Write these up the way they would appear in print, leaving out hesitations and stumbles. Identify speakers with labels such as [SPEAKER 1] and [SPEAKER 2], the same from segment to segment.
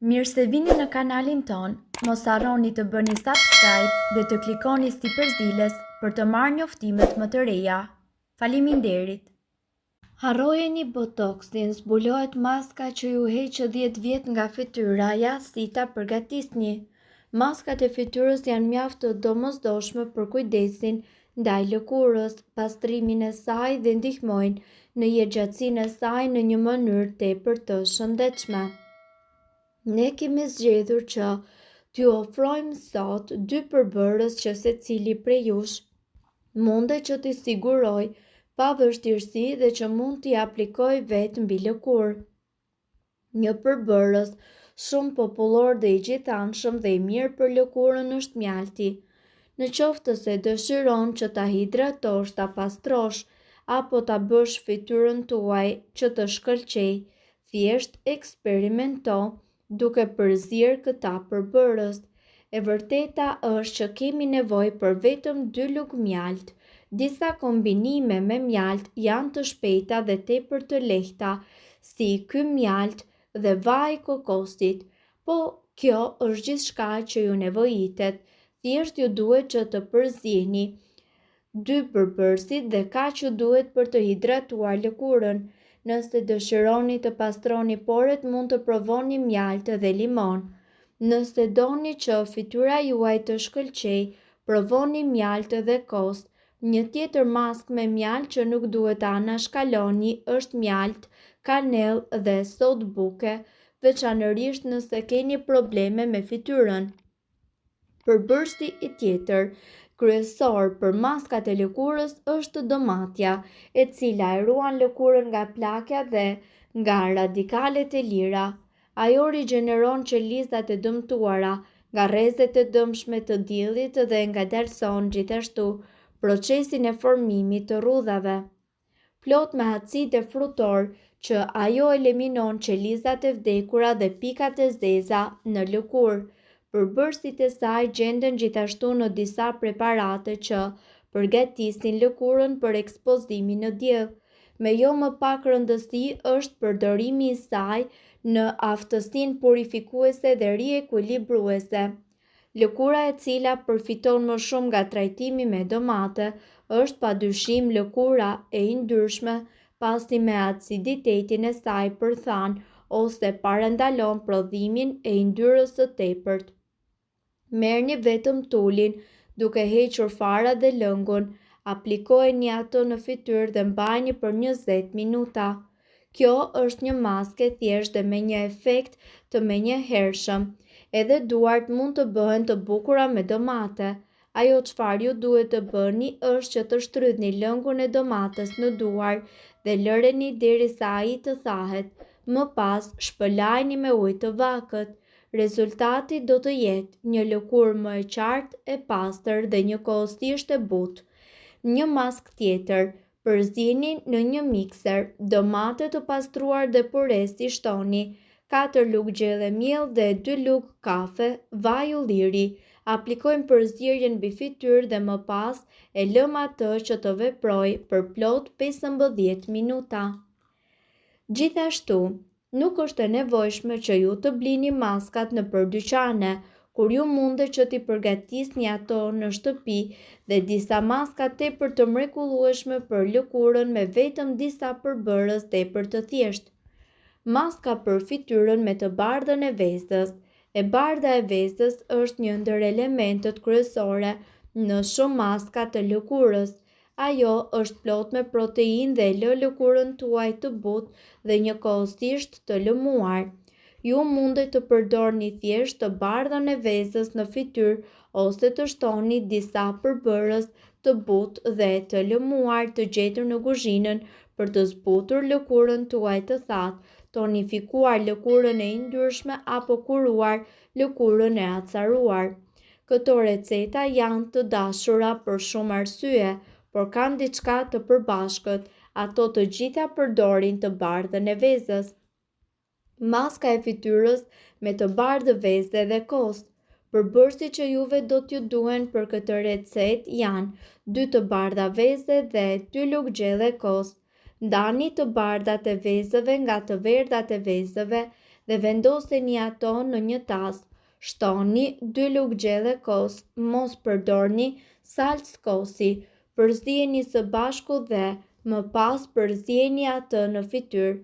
[SPEAKER 1] Mirë se vini në kanalin ton, mos harroni të bëni subscribe dhe të klikoni si përzdiles për të marrë njoftimet më të reja. Faleminderit! Harrojeni Botoxin, zbulohet maska që ju heqë 10 vjet nga fytyra, ja si ta përgatisni. Maskat e fytyrës janë mjaft të domosdoshme për kujdesin ndaj lëkurës, pastrimin e saj dhe ndihmojnë në jetëgjatësinë e saj në një mënyrë tepër të shëndetshme. Ne kemi zgjedhur që t'ju ofrojmë sot 2 përbërës që secili prej jush mundet që t'i siguroj pa vështirësi dhe që mund t'i aplikoj vetë mbi lëkurë. Një përbërës shumë popullor dhe i gjithanshëm dhe i mirë për lëkurën është mjalti. Në qoftë se dëshiron që ta hidratosh, ta pastrosh apo ta bësh fytyrën tuaj që të shkëlqej, thjesht eksperimento duke përzierë këta përbërës. E vërteta është që kemi nevojë për vetëm 2 lugë mjalt. Disa kombinime me mjalt janë të shpejta dhe tepër të lehta, si ky mjalt dhe vaj kokosit, po kjo është gjithçka që ju nevojitet. Thjesht ju duhet që të përzihni 2 përbërësit dhe kaq ju duhet për të hidratuar lëkurën. Nëse dëshironi të pastroni poret, mund të provoni mjalt dhe limon. Nëse doni që fytyra juaj të shkëlqej, provoni mjalt dhe kos. Një tjetër maskë me mjalt që nuk duhet ta anashkaloni është mjalt, kanellë dhe sodë buke, veçanërisht nëse keni probleme me fytyrën. Përbërësi i tjetër kryesor për maskat e lëkurës është domatja, e cila e ruan lëkurën nga plagja dhe nga radikalet e lira. Ajo rigjeneron qelizat e dëmtuara nga rrezet e dëmshme të diellit dhe ngadalson gjithashtu procesin e formimit të rrudhave. Plot me acide frutor që ajo eliminon qelizat e vdekura dhe pikat e zeza në lëkurë. Përbërësit e saj gjenden gjithashtu në disa preparate që përgatisin lëkurën për ekspozimin në diell. Me jo më pak rëndësi është përdorimi i saj në aftësinë purifikuese dhe riekuilibruese. Lëkura e cila përfiton më shumë nga trajtimi me domate është padyshim lëkura e yndyrshme, pasi me aciditetin e saj përthan ose parandalon prodhimin e yndyrës së tepërt. Merrni vetëm tulin, duke hequr fara dhe lëngun, aplikojeni ato në fytyrë dhe mbajini për 20 minuta. Kjo është një maskë e thjeshtë dhe me një efekt të menjëhershëm. Edhe duart mund të bëhen të bukura me domate. Ajo çfarë ju duhet të bëni është që të shtrydhni lëngun e domates në duar dhe lëreni derisa ai të thahet. Më pas shpëlajini me ujë të vakët. Rezultati do të jetë një lëkurë më e qartë, e pastër dhe njëkohësisht e butë. Një maskë tjetër, përzini në një mikser domate të pastruar dhe puresi shtoni, 4 lugë gjelle miell dhe 2 lugë kafe vaj ulliri. Aplikojmë përzierjen mbi fytyrë dhe më pas e lëm atë që të veprojë për plot 15 minuta. Gjithashtu, nuk është e nevojshme që ju të blini maskat nëpër dyqane, kur ju mundet që t'i përgatisni ato në shtëpi dhe disa maska tepër të mrekullueshme për lëkurën me vetëm disa përbërës tepër të thjeshtë. Maska për fytyrën me të bardhën e vezës. E bardha e vezës është një ndër elementet kryesore në shumë maska të lëkurës. Ajo është plot me proteinë dhe e lë lëkurën tuaj të butë dhe njëkohësisht të lëmuar. Ju mundet të përdorni thjesht të bardhën e vezës në fytyrë ose të shtoni disa përbërës të butë dhe të lëmuar të gjetur në kuzhinën për të zbutur lëkurën tuaj të thatë, tonifikuar lëkurën e yndyrshme apo kuruar lëkurën e acaruar. Këto receta janë të dashura për shumë arsye, por kanë diçka të përbashkët, ato të gjitha përdorin të bardhën e vezës. Maska e fytyrës me të bardhë vezë dhe kos. Përbërësit që juve do t'ju duhen për këtë recetë janë 2 të bardha vezë dhe 2 lugë gjelle kos. Ndani të bardhat e vezëve nga të verdhat e vezëve dhe vendoseni ato në një tas. Shtoni 2 lugë gjelle kos, mos përdorni salcë kosi. Përzieni së bashku dhe më pas përzieni atë në fytyrë.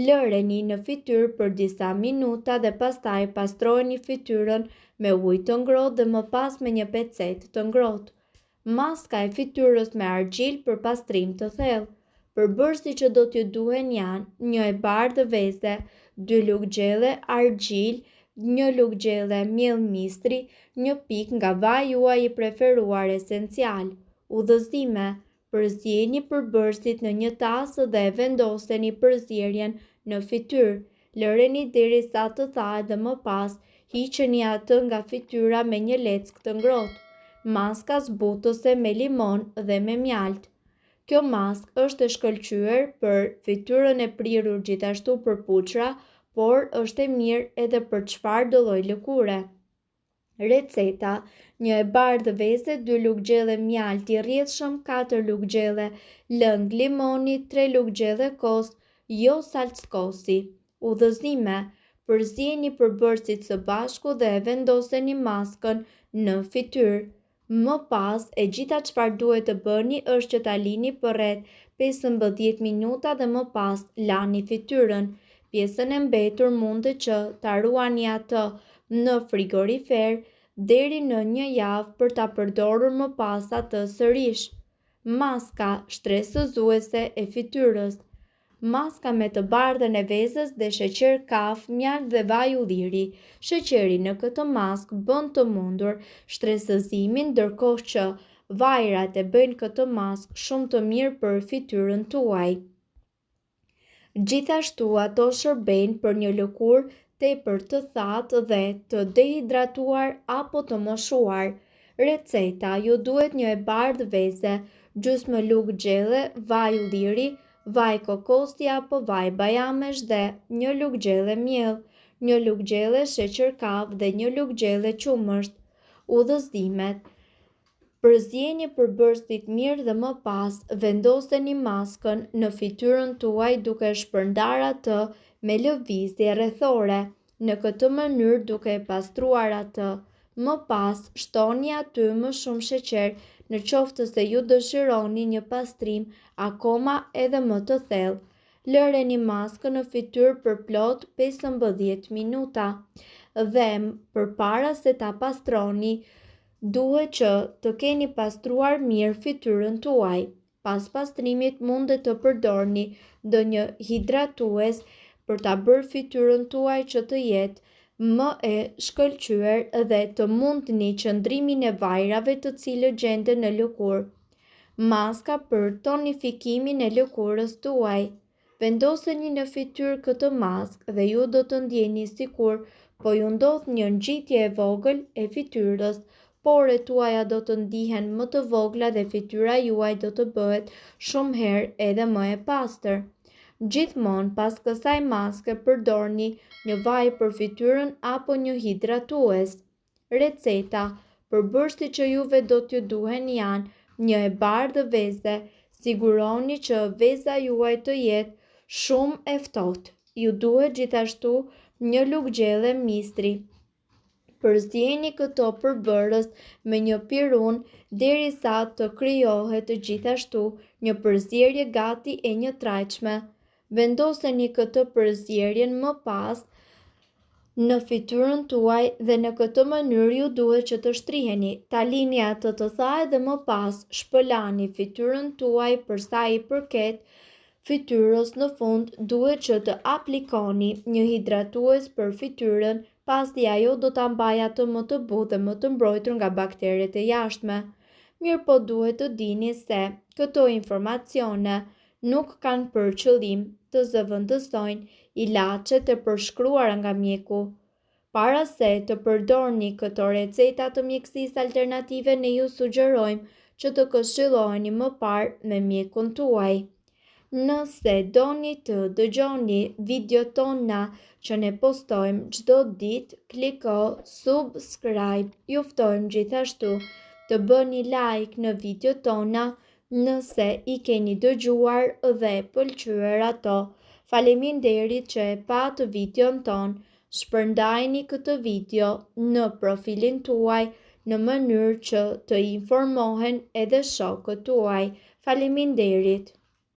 [SPEAKER 1] Lëreni në fytyrë për disa minuta dhe pastaj pastrojeni fytyrën me ujë të ngrohtë dhe më pas me një pecetë të ngrohtë. Maska e fytyrës me argjil për pastrim të thellë. Përbërësit që do t'ju duhen janë një e bardhë veze, 2 lugë gjelle argjil, 1 lugë gjelle miell mistri, 1 pikë nga vaji juaj i preferuar esencial. Udhëzime: përzieni përbërësit në një tasë dhe vendoseni përzierjen në fytyrë. Lëreni derisa të thahet dhe më pas hiqeni atë nga fytyra me një leckë të ngrohtë. Maska zbutëse me limon dhe me mjaltë. Kjo maskë është e shkëlqyer për fytyrën e prirur, gjithashtu për puçra, por është e mirë edhe për çfarë do lloj lëkure. Receta: një e bardhë veze, 2 lugë gjelle mjalti i rrjedhshëm, 4 lugë gjelle lëng limoni, 3 lugë gjelle kos, jo salcë kosi. Udhëzime: përzieni përbërësit së bashku dhe vendoseni maskën në fytyrë. Më pas, e gjitha çfarë duhet të bëni është që ta lini për rreth 15 minuta dhe më pas lani fytyrën. Pjesën e mbetur mundet që ta ruani atë në frigorifer deri në 1 javë për ta përdorur më pas atë sërish. Maska shtresëzuese e fytyrës. Maska me të bardhën e vezës dhe sheqer kaf, mjaltë dhe vaj ulliri. Sheqeri në këtë maskë bën të mundur shtresëzimin, ndërkohë që vajrat e bëjnë këtë maskë shumë të mirë për fytyrën tuaj. Gjithashtu ato shërbejnë për një lëkurë tepër të thatë dhe të dehidratuar apo të moshuar. Receta: ju duhet një e bardhë veze, gjysmë lugë gjelle vaj ulliri, vaj kokosi apo vaj bajamesh dhe 1 lugë gjelle miell, 1 lugë gjelle sheqer kaf dhe 1 lugë gjelle qumësht. Udhëzimet: përzieni përbërësit mirë dhe më pas vendoseni maskën në fytyrën tuaj duke shpërndar atë me lëvizje rrethore. Në këtë mënyrë, duke e pastruar atë, më pas shtoni aty më shumë sheqer në qoftë se ju dëshironi një pastrim akoma edhe më të thellë. Lëreni maskën në fytyrë për plot 15 minuta dhe përpara se ta pastroni, duhet që të keni pastruar mirë fytyrën tuaj. Pas pastrimit mundet të përdorni ndonjë hidratues për ta bërë fytyrën tuaj që të jetë më e shkëlqyer dhe të mundni qëndrimin e vajrave të cilët gjenden në lëkurë. Maska për tonifikimin e lëkurës tuaj. Vendoseni në fytyrë këtë maskë dhe ju do të ndjeni sikur po ju ndodh një ngjitje e vogël e fytyrës, porët tuaja do të ndihen më të vogla dhe fytyra juaj do të bëhet shumë herë edhe më e pastër. Gjithmonë pas kësaj maske përdorni një vaj për fytyrën apo një hidratues. Receta: përbërësit që juve do t'ju duhen janë një e bardhë veze, siguroni që veza juaj të jetë shumë e ftohtë. Ju duhet gjithashtu 1 lugë gjelle mistri. Përzieni këto përbërës me një pirun derisa të krijohet gjithashtu një përzierje gati e njëtrajtshme. Vendoseni këtë përzierjen më pas në fytyrën tuaj dhe në këtë mënyrë ju duhet që të shtriheni. Ta lini atë të thahet dhe më pas shpëlani fytyrën tuaj. Për sa i përket fytyrës, në fund duhet që të aplikoni një hidratues për fytyrën, pasi ajo do ta mbajë atë më të butë dhe më të mbrojtur nga bakteret e jashtme. Mirëpo duhet të dini se këto informacione nuk kanë për qëllim të zëvendësojnë ilaçet e përshkruara nga mjeku. Para se të përdorni këto receta të mjekësisë alternative, ne ju sugjerojmë që të këshilloheni më parë me mjekun tuaj. Nëse doni të dëgjoni videot tona që ne postojmë çdo ditë, kliko subscribe. Ju ftojmë gjithashtu të bëni like në videot tona nëse i keni dëgjuar dhe pëlqyer ato. Faleminderit që e patë videon ton. Shpërndajni këtë video në profilin tuaj në mënyrë që të informohen edhe shokët tuaj. Faleminderit.